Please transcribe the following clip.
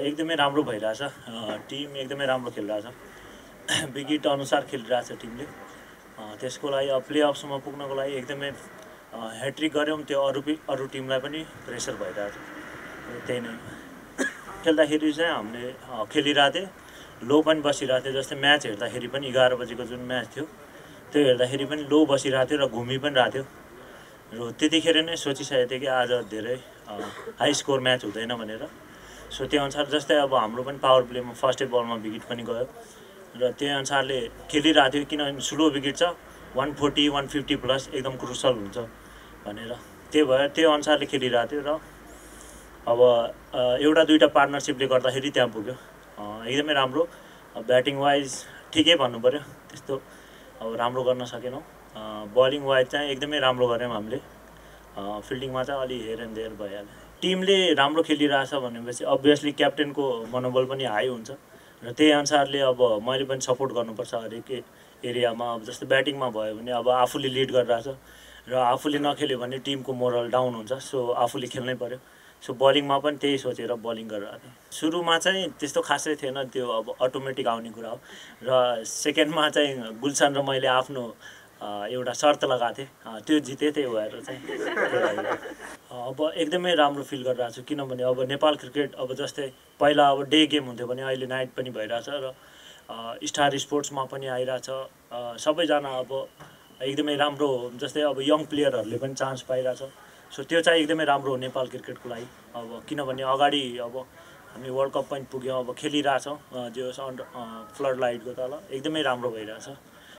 एकदमै राम्रो भइरहेछ। टिम एकदमै राम्रो खेलिरहेछ। विकेट अनुसार खेलिरहेछ टिमले। त्यसको लागि अब प्लेअफसम्म पुग्नको लागि एकदमै ह्याट्रिक गऱ्यौँ, त्यो अरू टिमलाई पनि प्रेसर भइरहेछ। त्यही नै खेल्दाखेरि चाहिँ हामीले खेलिरहेको थिएँ, लो पनि बसिरहेको थियो। जस्तै म्याच हेर्दाखेरि पनि 11 बजेको जुन म्याच थियो त्यो हेर्दाखेरि पनि लो बसिरहेको थियो र घुमि पनि रहेको थियो। र त्यतिखेर नै सोचिसकेको थिएँ कि आज धेरै हाई स्कोर म्याच हुँदैन भनेर। सो त्यो अनुसार जस्तै अब हाम्रो पनि पावर प्लेमा फर्स्ट बलमा विकेट पनि गयो र त्यही अनुसारले खेलिरहेको थियो, किनभने स्लो विकेट छ 140 150 प्लस एकदम क्रुसल हुन्छ भनेर। त्यही भएर त्यो अनुसारले खेलिरहेको थियो र अब एउटा दुईटा पार्टनरसिपले गर्दाखेरि त्यहाँ पुग्यो। एकदमै राम्रो। ब्याटिङ वाइज ठिकै भन्नु पर्यो, त्यस्तो अब राम्रो गर्न सकेनौँ। बलिङ वाइज चाहिँ एकदमै राम्रो गऱ्यौँ हामीले। फिल्डिङमा चाहिँ अलि हेर एन्ड देयर भइहाल्यो। टिमले राम्रो खेलिरहेछ भनेपछि अभियसली क्याप्टेनको मनोबल पनि हाई हुन्छ र त्यही अनुसारले अब मैले पनि सपोर्ट गर्नुपर्छ हरेक एरियामा। अब जस्तो ब्याटिङमा भयो भने अब आफूले लिड गरिरहेछ र आफूले नखेल्यो भने टिमको मोरल डाउन हुन्छ। सो आफूले खेल्नै पर्यो। सो बलिङमा पनि त्यही सोचेर बलिङ गरिरहेको थिएँ। सुरुमा चाहिँ त्यस्तो खासै थिएन, त्यो अब अटोमेटिक आउने कुरा हो। र सेकेन्डमा चाहिँ गुलसन र मैले आफ्नो एउटा शर्त लगाएको थिएँ, त्यो जितेँ। त्यही भएर चाहिँ अब एकदमै राम्रो फिल गरिरहेको छु, किनभने अब नेपाल क्रिकेट अब जस्तै पहिला अब डे गेम हुन्थ्यो भने अहिले नाइट पनि भइरहेछ र स्टार स्पोर्ट्समा पनि आइरहेछ। सबैजना अब एकदमै राम्रो, जस्तै अब यङ प्लेयरहरूले पनि चान्स पाइरहेछ। सो त्यो चाहिँ एकदमै राम्रो हो नेपाल क्रिकेटको लागि। अब किनभने अगाडि अब हामी वर्ल्ड कप पनि पुग्यौँ, अब खेलिरहेछौँ जो फ्लड लाइटको तल एकदमै राम्रो भइरहेछ।